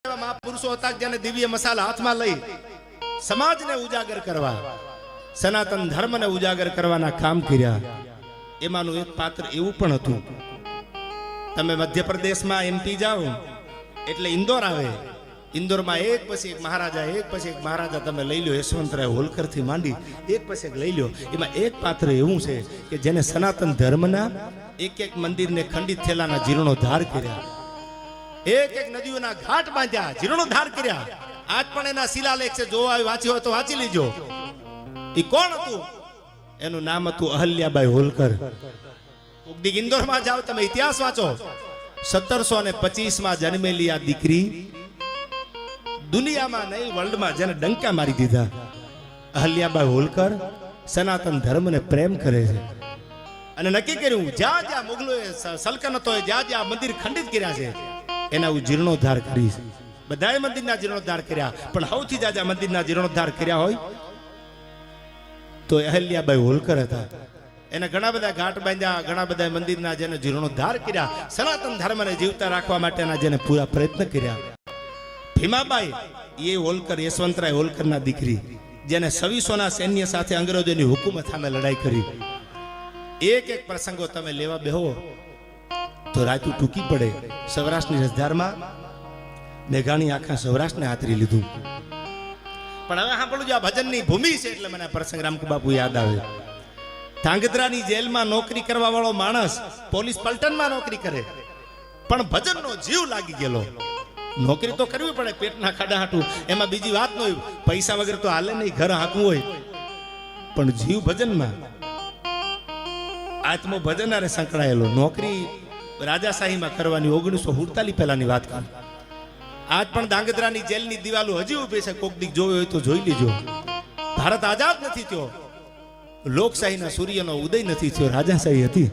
મહાપુરુષો હતા જેને દિવ્ય મસાલા હાથમાં લઈ સમાજને ઉજાગર કરવા, સનાતન ધર્મને ઉજાગર કરવાના કામ કર્યા. એમાંનું એક પાત્ર એવું પણ હતું. તમે મધ્યપ્રદેશમાં એમપી જાઓ એટલે ઇન્દોર આવે. ઇન્દોરમાં એક પછી એક મહારાજા તમે લઈ લો. યશવંતરાય હોલકર થી માંડી એક પછી એક લઈ લો. એમાં એક પાત્ર એવું છે કે જેને સનાતન ધર્મના એક એક મંદિરને ખંડિત થયેલાના જીર્ણોદ્ધાર કર્યા, એક એક નદીઓના ઘાટ બાંધ્યા, જીર્ણોદ્ધાર કર્યા. આજ પણ એના શિલાલેખ છે, જો વાંચ્યો હોય તો વાંચી લીજો. એ કોણ હતું? એનું નામ હતું અહલ્યાબાઈ હોલકર. કોકદી ઇન્દોરમાં જાઓ તમે ઇતિહાસ વાંચો. 1725 જન્મેલી આ દીકરી દુનિયામાં નહીં વર્લ્ડમાં જેને ડંકા મારી દીધા. અહલ્યાબાઈ હોલકર સનાતન ધર્મને પ્રેમ કરે છે અને નક્કી કર્યું જ્યાં જ્યાં મુગલોએ સલ્તનતોએ જ્યાં જ્યાં મંદિર ખંડિત કર્યા છે એના હું જીર્ણોદ્ધાર કરીશ. બધાએ મંદિરના જીર્ણોદ્ધાર કર્યા, પણ સૌથી જાજા મંદિરના જીર્ણોદ્ધાર કર્યા હોય તો અહલ્યાબાઈ હોલકર હતા. એને ઘણા બધા ઘાટ બાંધ્યા, ઘણા બધા મંદિરના જેને જીર્ણોદ્ધાર કર્યા, સનાતન ધર્મને જીવતા રાખવા માટેના જેને પૂરા પ્રયત્ન કર્યા. ભીમાબાઈ એ હોલકર, યશવંતરાય હોલકરના દીકરી, જેને 2600ના સૈન્ય સાથે અંગ્રેજોની હુકુમત સામે લડાઈ કરી. એક એક પ્રસંગો તમે લેવા બેહો તો રાતું ટૂંકી પડે. સૌરાષ્ટ્રની રસધારમાં મેઘાણી આખા સૌરાષ્ટ્રને હાથરી લીધું. પણ હવે સાંભળું જો આ ભજનની ભૂમિ છે એટલે મને પ્રસંગ રામકુ બાપુ યાદ આવે. ધાંગધ્રાની જેલમાં નોકરી કરવા વાળો માણસ પોલીસ પલટનમાં નોકરી કરે, પણ ભજનનો જીવ લાગી ગયેલો. નોકરી તો કરવી પડે પેટના ખાડા હાટું, એમાં બીજી વાત ન હોય, પૈસા વગર તો હાલે નહીં, ઘર હાંકવું હોય, પણ જીવ ભજનમાં, આત્મો ભજન આરે સંકળાયેલો. નોકરી રાજાશાહીમાં કરવાની 1947 પહેલાની વાત કરું. આજ પણ ધાંગધ્રાની જેલની દિવાલો હજી ઉભી છે. કોક દીક જોયો હોય તો જોઈ લીજો. ભારત આઝાદ નથી થયો, લોકશાહીના સૂર્યનો ઉદય નથી થયો, રાજાશાહી હતી.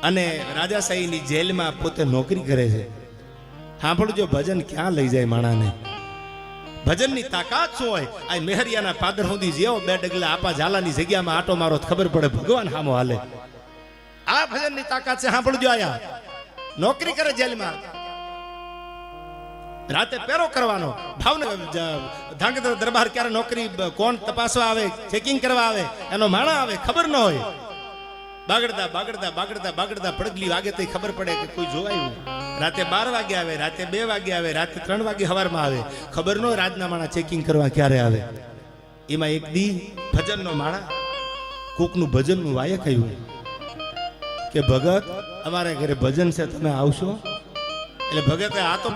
અને રાજાશાહીની જેલમાં પોતે નોકરી કરે છે. સાંભળજો ભજન ક્યાં લઈ જાય માણાને. ભજનની તાકાત શું હોય? આ મેહરિયાના પાદર સુધી જેવો 2 ડગલા આપા ઝાલાની જગ્યામાં આટો મારો ખબર પડે ભગવાન સામો હાલે. આ ભજનની તાકાત છે. સાંભળજો, આયા નોકરી કરે જેલમાં, રાતે પેરો કરવાનો. ભાવનગર ધાંગધ્રા દરબાર ક્યારે નોકરી કોણ તપાસવા આવે, ચેકિંગ કરવા આવે, એનો માણા આવે, ખબર ન હોય. બાગડતા બાગડતા બાગડતા બાગડતા પડગલી વાગે તો ખબર પડે કે કોઈ જોવાયું. રાતે 12 વાગે આવે, રાતે 2 વાગે આવે, રાતે 3 વાગે સવારમાં આવે. ખબર ન હોય રાજના માણા ચેકિંગ કરવા ક્યારે આવે. એમાં એક દી ભજનનો માણા કોકનું ભજનનું વાયક આવ્યું કે ભગત અમારે ઘરે ભજન છે, તમે આવશો? એટલે ભગતે આ તો